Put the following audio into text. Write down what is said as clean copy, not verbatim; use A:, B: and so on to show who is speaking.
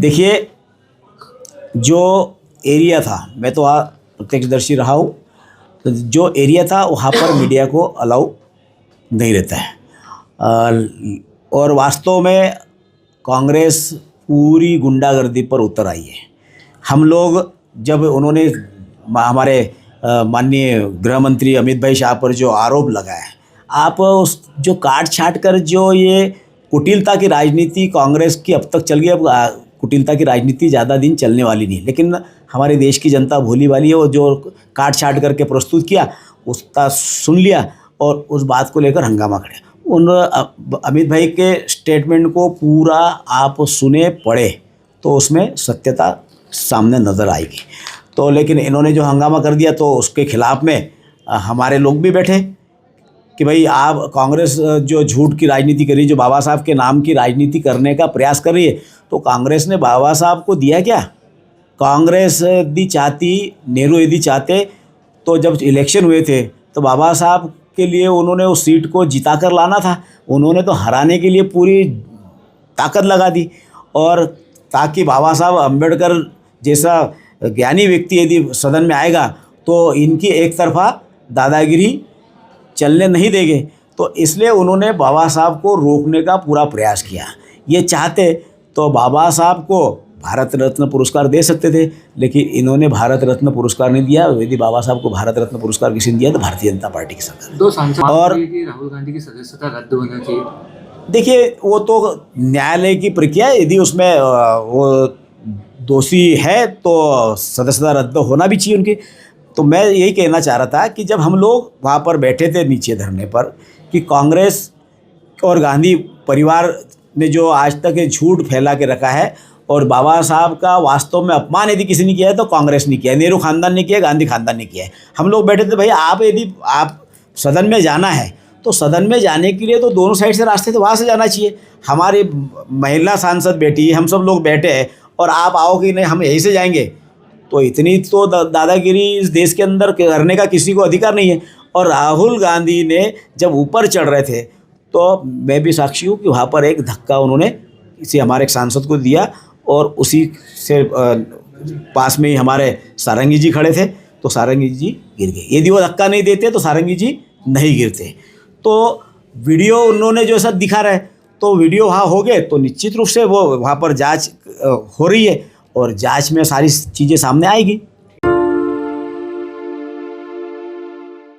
A: देखिए, जो एरिया था, मैं तो प्रत्यक्षदर्शी रहा हूँ, तो जो एरिया था वहाँ पर मीडिया को अलाउ नहीं रहता है। और वास्तव में कांग्रेस पूरी गुंडागर्दी पर उतर आई है। हम लोग जब उन्होंने हमारे माननीय गृह मंत्री अमित भाई शाह पर जो आरोप लगाया है, आप उस जो काट छाट कर जो ये कुटिलता की राजनीति कांग्रेस की अब तक चल गई, अब कुटिलता की राजनीति ज़्यादा दिन चलने वाली नहीं, लेकिन हमारे देश की जनता भोली वाली है। वो जो काट छाट करके प्रस्तुत किया उसका सुन लिया और उस बात को लेकर हंगामा खड़ा। उन अमित भाई के स्टेटमेंट को पूरा आप सुने पढ़े तो उसमें सत्यता सामने नज़र आएगी। तो लेकिन इन्होंने जो हंगामा कर दिया तो उसके खिलाफ में हमारे लोग भी बैठे कि भाई आप कांग्रेस जो झूठ की राजनीति कर रही है, जो बाबा साहब के नाम की राजनीति करने का प्रयास कर रही है, तो कांग्रेस ने बाबा साहब को दिया क्या? कांग्रेस यदि चाहती, नेहरू यदि चाहते तो जब इलेक्शन हुए थे तो बाबा साहब के लिए उन्होंने उस सीट को जिता कर लाना था। उन्होंने तो हराने के लिए पूरी ताकत लगा दी, और ताकि बाबा साहब अम्बेडकर जैसा ज्ञानी व्यक्ति यदि सदन में आएगा तो इनकी एक तरफा दादागिरी चलने नहीं देंगे। तो इसलिए उन्होंने बाबा साहब को रोकने का पूरा प्रयास किया। ये चाहते तो बाबा साहब को भारत रत्न पुरस्कार दे सकते थे, लेकिन इन्होंने भारत रत्न पुरस्कार नहीं दिया। यदि बाबा साहब को भारत रत्न पुरस्कार किसी ने दिया तो भारतीय जनता पार्टी की सरकार।
B: दो सांसद
A: और
B: राहुल गांधी की सदस्यता रद्द होना चाहिए।
A: देखिए, वो तो न्यायालय की प्रक्रिया है। यदि उसमें वो दोषी है तो सदस्यता रद्द होना भी चाहिए उनकी। तो मैं यही कहना चाह रहा था कि जब हम लोग वहाँ पर बैठे थे नीचे धरने पर, कि कांग्रेस और गांधी परिवार ने जो आज तक ये झूठ फैला के रखा है, और बाबा साहब का वास्तव में अपमान यदि किसी ने किया है तो कांग्रेस ने किया है, नेहरू खानदान ने किया है, गांधी खानदान ने किया है। हम लोग बैठे थे, भाई आप यदि आप सदन में जाना है तो सदन में जाने के लिए तो दोनों साइड से रास्ते, तो वहाँ से जाना चाहिए। हमारी महिला सांसद बैठी है, हम सब लोग बैठे हैं, और आप आओ कि नहीं हम यहीं से जाएंगे, तो इतनी तो दादागिरी इस देश के अंदर करने का किसी को अधिकार नहीं है। और राहुल गांधी ने जब ऊपर चढ़ रहे थे तो मैं भी साक्षी हूँ कि वहाँ पर एक धक्का उन्होंने किसी हमारे एक सांसद को दिया, और उसी से पास में ही हमारे सारंगी जी खड़े थे, तो सारंगी जी गिर गए। यदि वो धक्का नहीं देते तो सारंगी जी नहीं गिरते। तो वीडियो उन्होंने जो सब दिखा रहे, तो वीडियो वहाँ हो गए तो निश्चित रूप से वो वहाँ पर जांच हो रही है, और जांच में सारी चीज़ें सामने आएगी।